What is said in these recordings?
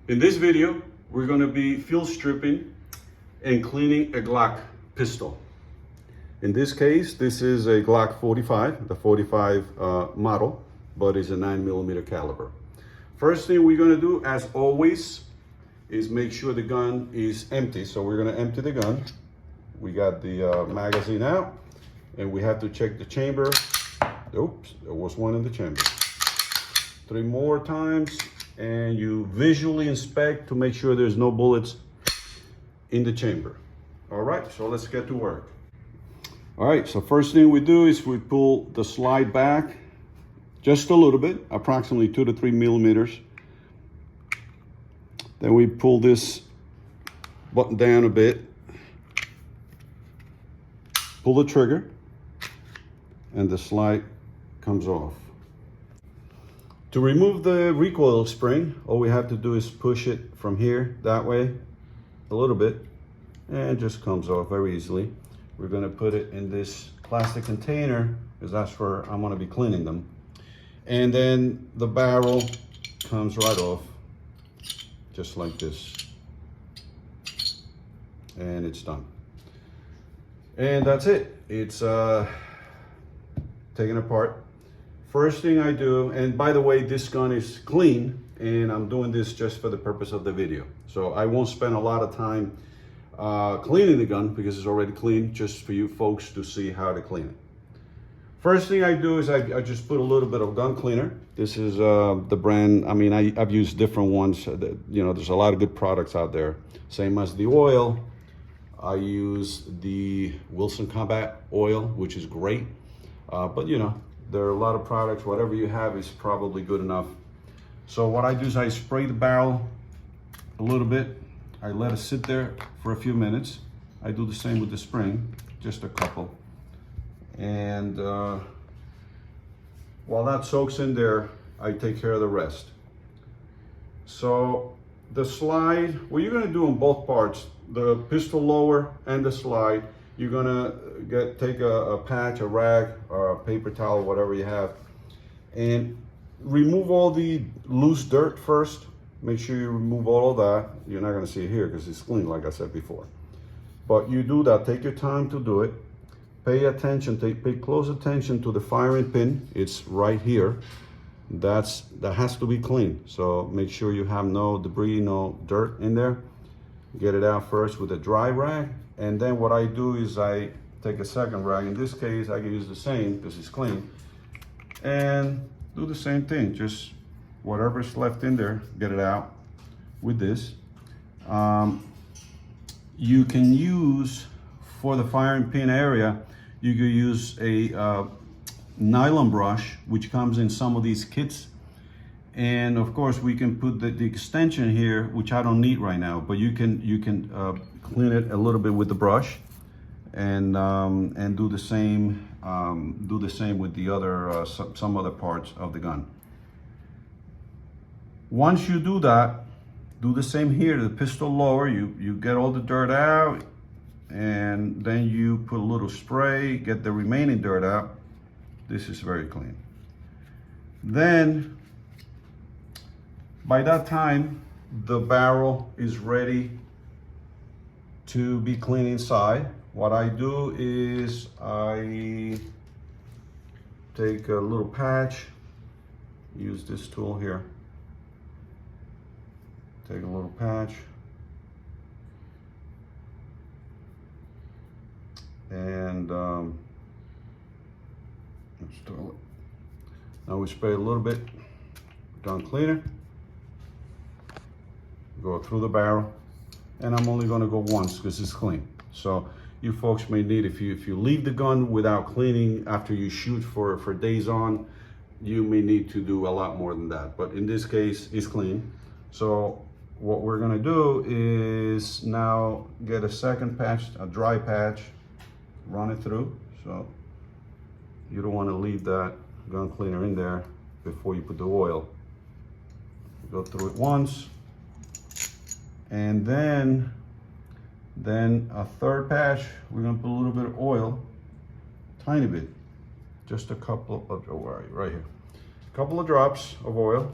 In this video, we're going to be field stripping and cleaning a Glock pistol. In this case, this is a Glock 45, the 45 model, but it's a 9mm caliber. First thing we're going to do, as always, is make sure the gun is empty. So we're going to empty the gun. We got the magazine out, and we have to check the chamber. Oops, there was one in the chamber. 3 more times, and you visually inspect to make sure there's no bullets in the chamber. All right, so let's get to work. All right, so first thing we do is we pull the slide back just a little bit, approximately 2 to 3 millimeters. Then we pull this button down a bit, pull the trigger, and the slide comes off. To remove the recoil spring, all we have to do is push it from here, that way, a little bit, and it just comes off very easily. We're gonna put it in this plastic container, because that's where I'm gonna be cleaning them. And then the barrel comes right off, just like this. And it's done. And that's it. It's taken apart. First thing I do, and by the way, this gun is clean, and I'm doing this just for the purpose of the video. So I won't spend a lot of time cleaning the gun because it's already clean, just for you folks to see how to clean it. First thing I do is I just put a little bit of gun cleaner. This is the brand, I mean, I've used different ones. You know, there's a lot of good products out there. Same as the oil. I use the Wilson Combat oil, which is great. But you know, there are a lot of products, whatever you have is probably good enough. So what I do is I spray the barrel a little bit. I let it sit there for a few minutes. I do the same with the spring, just a couple. And while that soaks in there, I take care of the rest. So the slide, what you're gonna do on both parts, the pistol lower and the slide, you're gonna take a patch, a rag, or a paper towel, whatever you have, and remove all the loose dirt first. Make sure you remove all of that. You're not gonna see it here because it's clean, like I said before. But you do that, take your time to do it. Pay attention, pay close attention to the firing pin. It's right here. That has to be clean. So make sure you have no debris, no dirt in there. Get it out first with a dry rag. And then what I do is I take a second rag. In this case, I can use the same because it's clean. And do the same thing. Just whatever's left in there, get it out with this. You can use, for the firing pin area, you can use a nylon brush, which comes in some of these kits. And of course, we can put the extension here, which I don't need right now, but you can clean it a little bit with the brush, and do the same with the other some other parts of the gun. Once you do that, do the same here. The pistol lower, you get all the dirt out, and then you put a little spray, get the remaining dirt out. This is very clean. Then by that time, the barrel is ready to be clean inside. What I do is I take a little patch, use this tool here. Take a little patch, and let's do it. Now we spray a little bit gun cleaner, go through the barrel, and I'm only going to go once because it's clean. So you folks may need, if you leave the gun without cleaning after you shoot for days on, you may need to do a lot more than that. But in this case, it's clean. So what we're going to do is now get a second patch, a dry patch, run it through. So you don't want to leave that gun cleaner in there before you put the oil. Go through it once, and then a third patch, we're going to put a little bit of oil, tiny bit, just a couple of, right here, a couple of drops of oil,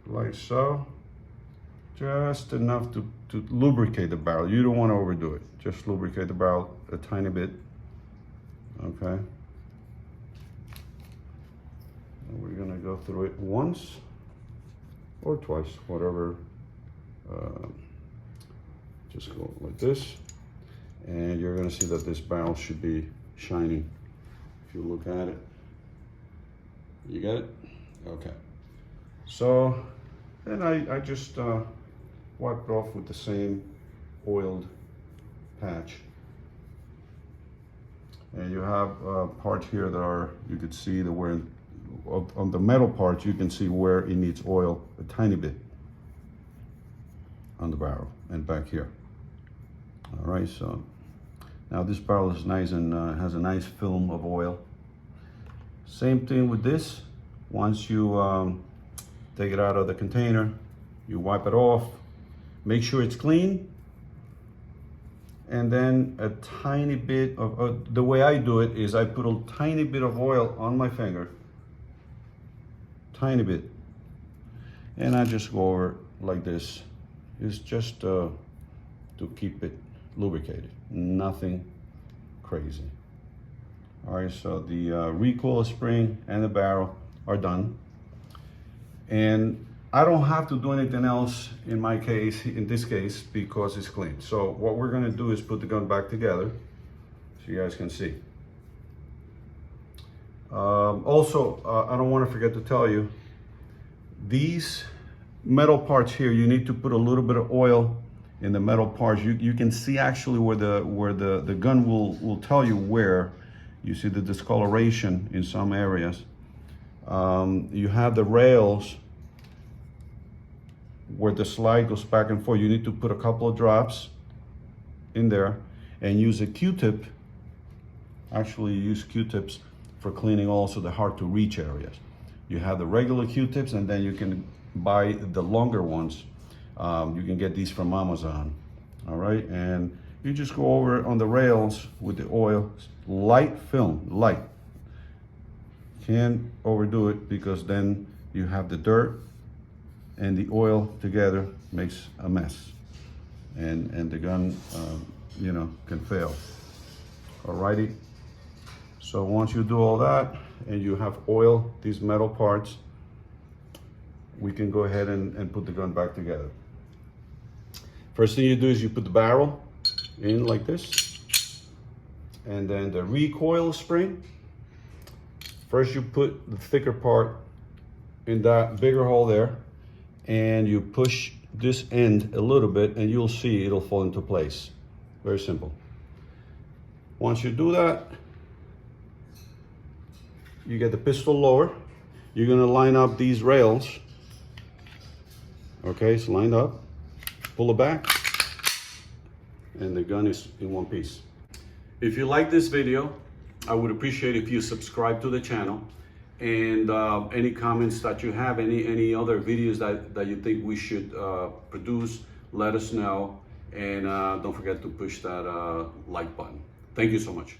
like so. Just enough to lubricate the barrel. You don't want to overdo it. Just lubricate the barrel a tiny bit. Okay. And we're gonna go through it once or twice, whatever. Just go like this. And you're gonna see that this barrel should be shining. If you look at it, you got it? Okay. So then I just wipe it off with the same oiled patch. And you have parts here that are, you could see the where, on the metal parts, you can see where it needs oil a tiny bit on the barrel and back here. All right, so now this barrel is nice and has a nice film of oil. Same thing with this. Once you take it out of the container, you wipe it off, make sure it's clean, and then a tiny bit of, the way I do it is I put a tiny bit of oil on my finger, tiny bit, and I just go over like this. It's just to keep it lubricated, nothing crazy. All right, so the recoil spring and the barrel are done. And I don't have to do anything else in my case, in this case, because it's clean. So what we're gonna do is put the gun back together so you guys can see. Also, I don't wanna forget to tell you, these metal parts here, you need to put a little bit of oil in the metal parts. You can see actually where the gun will tell you where. You see the discoloration in some areas. You have the rails where the slide goes back and forth. You need to put a couple of drops in there and use a Q-tip. Actually use Q-tips for cleaning also the hard to reach areas. You have the regular Q-tips, and then you can buy the longer ones. You can get these from Amazon. All right, and you just go over on the rails with the oil, light film, light. Can't overdo it because then you have the dirt and the oil together makes a mess, and the gun, you know, can fail. Alrighty. So once you do all that and you have oil these metal parts, we can go ahead and put the gun back together. First thing you do is you put the barrel in like this, and then the recoil spring. First you put the thicker part in that bigger hole there, and you push this end a little bit, and you'll see it'll fall into place. Very simple. Once you do that, you get the pistol lower. You're gonna line up these rails. Okay, it's lined up. Pull it back, and the gun is in one piece. If you like this video, I would appreciate if you subscribe to the channel, and any comments that you have, any other videos that you think we should produce, let us know, and don't forget to push that like button. Thank you so much.